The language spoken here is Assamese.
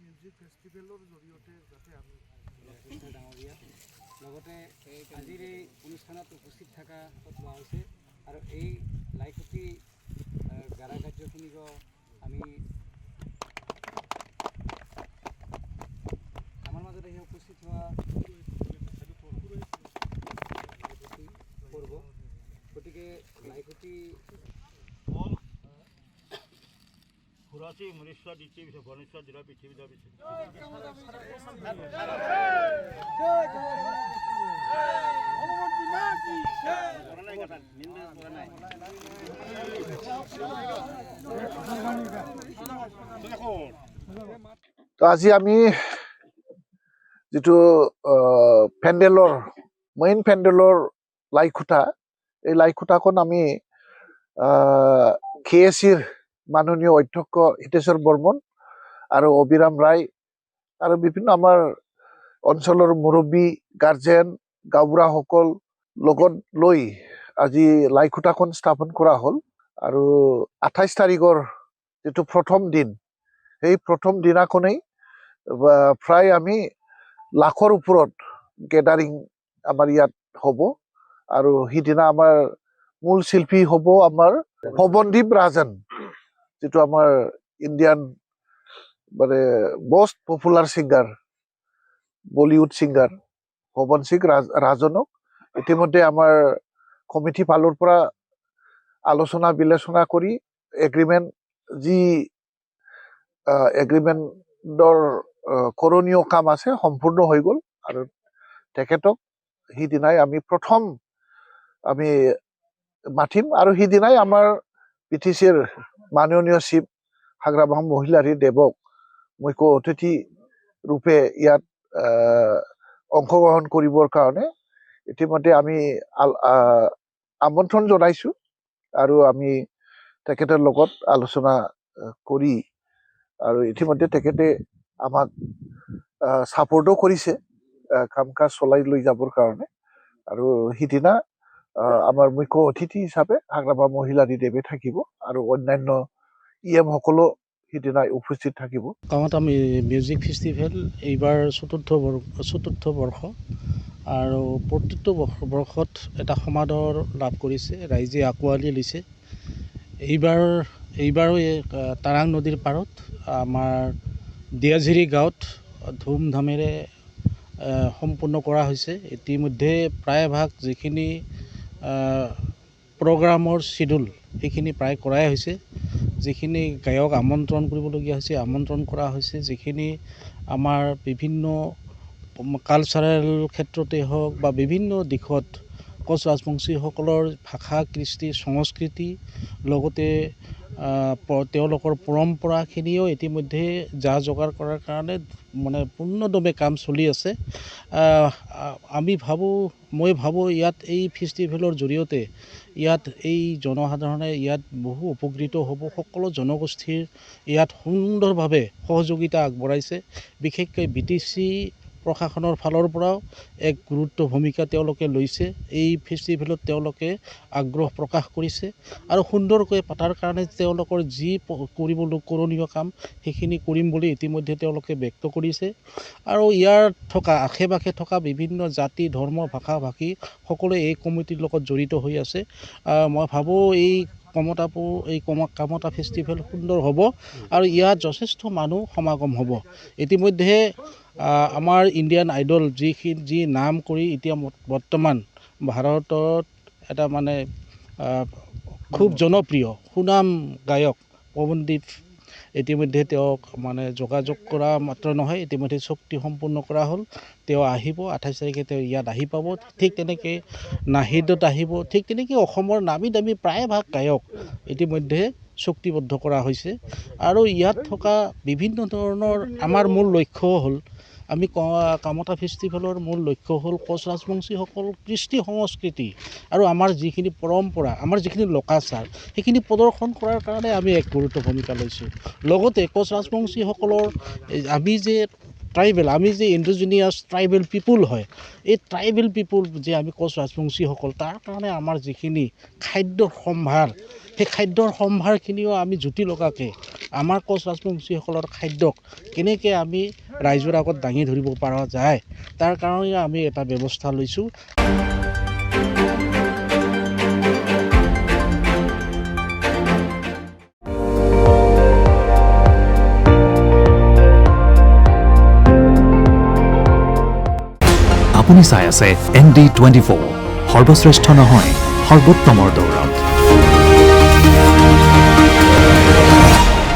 মিউজিক ফেষ্টিভেলৰ জৰিয়তে যাতে আমি ডাঙৰীয়া লগতে আজিৰ এই অনুষ্ঠানত উপস্থিত থকা লোৱা হৈছে আৰু এই লাইখুটি গাৰা কাৰ্যখিনিক আমি আমাৰ মাজত আহি উপস্থিত হোৱা পৰ্ব গতিকে লাইখুটি খুৰাচী মনীশ্বৰ দ্বিতীয় পিছত গণেশ্বৰ জিলা পৃথিৱীৰ পিছত তো আজি আমি যিটো পেণ্ডেলৰ মেইন পেণ্ডেলৰ লাইখুটা এই লাইখুটাখন আমি KACৰ মাননীয় অধ্যক্ষ হিতেশ্বৰ বৰ্মন আৰু অবিৰাম ৰায় আৰু বিভিন্ন আমাৰ অঞ্চলৰ মুৰব্বী গাৰ্জেন গাঁওবুঢ়াসকল লগত লৈ আজি লাইখুটাখন স্থাপন কৰা হ'ল আৰু 28 তাৰিখৰ যিটো প্ৰথম দিন সেই প্ৰথম দিনাখনেই প্ৰায় আমি লাখৰ ওপৰত গেডাৰিং আমাৰ ইয়াত হ'ব আৰু সিদিনা আমাৰ মূল শিল্পী হ'ব আমাৰ পৱনদীপ ৰাজন যিটো আমাৰ ইণ্ডিয়ান মানে most popular singer Bollywood singer Pawan Singh ৰাজনক ইতিমধ্যে আমাৰ কমিটি ফালৰ পৰা আলোচনা বিলোচনা কৰি এগ্ৰিমেণ্ট যি এগ্ৰিমেণ্টৰ কৰণীয় কাম আছে সম্পূৰ্ণ হৈ গ'ল আৰু তেখেতক সিদিনাই আমি প্ৰথম আমি মাতিম আৰু সিদিনাই আমাৰ PTCৰ মাননীয় চিফ হাগ্ৰাবাম মহিলাৰী দেৱক মুখ্য অতিথি ৰূপে ইয়াত অংশগ্ৰহণ কৰিবৰ কাৰণে ইতিমধ্যে আমি আমন্ত্ৰণ জনাইছোঁ আৰু আমি তেখেতৰ লগত আলোচনা কৰি আৰু ইতিমধ্যে তেখেতে আমাক ছাপৰ্টো কৰিছে কাম কাজ চলাই লৈ যাবৰ কাৰণে আৰু সিদিনা আমাৰ মুখ্য অতিথি হিচাপে হাগ্ৰাবাম মহিলাৰী দেৱে থাকিব আৰু অন্যান্য EM সকলো সিদিনা উপস্থিত থাকিব। কামাতা মিউজিক ফেষ্টিভেল এইবাৰ চতুৰ্থ বৰ্ষ আৰু প্ৰতিটো বৰ্ষত এটা সমাদৰ লাভ কৰিছে, ৰাইজে আঁকোৱালি লৈছে। এইবাৰো তাৰাং নদীৰ পাৰত আমাৰ দিয়াঝিৰি গাঁৱত ধুমধামেৰে সম্পূৰ্ণ কৰা হৈছে। ইতিমধ্যে প্ৰায়ভাগ যিখিনি প্ৰগ্ৰামৰ চিডুল সেইখিনি প্ৰায় কৰাই হৈছে। যিখিনি গায়ক আমন্ত্ৰণ কৰিবলগীয়া হৈছে আমন্ত্ৰণ কৰা হৈছে। যিখিনি আমাৰ বিভিন্ন কালচাৰেল ক্ষেত্ৰতে হওক বা বিভিন্ন দিশত কোচ ৰাজবংশীসকলৰ ভাষা কৃষ্টি সংস্কৃতি লগতে তেওঁলোকৰ পৰম্পৰাখিনিও ইতিমধ্যে যা যোগাৰ কৰাৰ কাৰণে মানে পূৰ্ণদমে কাম চলি আছে। মই ভাবোঁ ইয়াত এই ফেষ্টিভেলৰ জৰিয়তে ইয়াত এই জনসাধাৰণে ইয়াত বহু উপকৃত হ'ব। সকলো জনগোষ্ঠীৰ ইয়াত সুন্দৰভাৱে সহযোগিতা আগবঢ়াইছে। বিশেষকৈ BTC প্ৰশাসনৰ ফালৰ পৰাও এক গুৰুত্ব ভূমিকা তেওঁলোকে লৈছে। এই ফেষ্টিভেলত তেওঁলোকে আগ্ৰহ প্ৰকাশ কৰিছে আৰু সুন্দৰকৈ পতাৰ কাৰণে তেওঁলোকৰ যি কৰণীয় কাম সেইখিনি কৰিম বুলি ইতিমধ্যে তেওঁলোকে ব্যক্ত কৰিছে। আৰু ইয়াৰ থকা আশে পাশে থকা বিভিন্ন জাতি ধৰ্ম ভাষা ভাষী সকলোৱে এই কমিটিৰ লগত জড়িত হৈ আছে। মই ভাবোঁ এই কামতা ফেষ্টিভেল সুন্দৰ হ'ব আৰু ইয়াত যথেষ্ট মানুহ সমাগম হ'ব। ইতিমধ্যে আমাৰ ইণ্ডিয়ান আইডল যি নাম কৰি এতিয়া বৰ্তমান ভাৰতত এটা মানে খুব জনপ্ৰিয় সুনাম গায়ক পৱনদীপ ইতিমধ্যে তেওঁক মানে যোগাযোগ কৰা মাত্ৰ নহয়, ইতিমধ্যে চুক্তি সম্পূৰ্ণ কৰা হ'ল। তেওঁ আহিব 28 তাৰিখে তেওঁ ইয়াত আহি পাব। ঠিক তেনেকৈ নাহিদত আহিব। ঠিক তেনেকৈ অসমৰ নামী দামী প্ৰায়ভাগ গায়ক ইতিমধ্যে চুক্তিবদ্ধ কৰা হৈছে। আৰু ইয়াত থকা বিভিন্ন ধৰণৰ আমাৰ মূল লক্ষ্য হ'ল আমি কামতা ফেষ্টিভেলৰ মূল লক্ষ্য হ'ল কোচ ৰাজবংশীসকল কৃষ্টি সংস্কৃতি আৰু আমাৰ যিখিনি পৰম্পৰা আমাৰ যিখিনি লোকাচাৰ সেইখিনি প্ৰদৰ্শন কৰাৰ কাৰণে আমি এক গুৰুত্ব ভূমিকা লৈছোঁ। লগতে কোচ ৰাজবংশীসকলৰ আমি যে ইণ্ডিজিনিয়াছ ট্ৰাইবেল পিপুল হয়, এই ট্ৰাইবেল পিপুল যে আমি কোচ ৰাজবংশীসকল তাৰ কাৰণে আমাৰ যিখিনি খাদ্যৰ সম্ভাৰ সেই খাদ্যৰ সম্ভাৰখিনিও আমি জুতি লগাকৈ আমাৰ কোচ ৰাজবংশীসকলৰ খাদ্যক কেনেকৈ আমি ৰাইজৰ আগত দাঙি ধৰিব পৰা যায় তাৰ কাৰণে আমি এটা ব্যৱস্থা লৈছোঁ। আপুনি চাই আছে ND24 সৰ্বশ্ৰেষ্ঠ নহয় সৰ্বোত্তমৰ দৌৰত।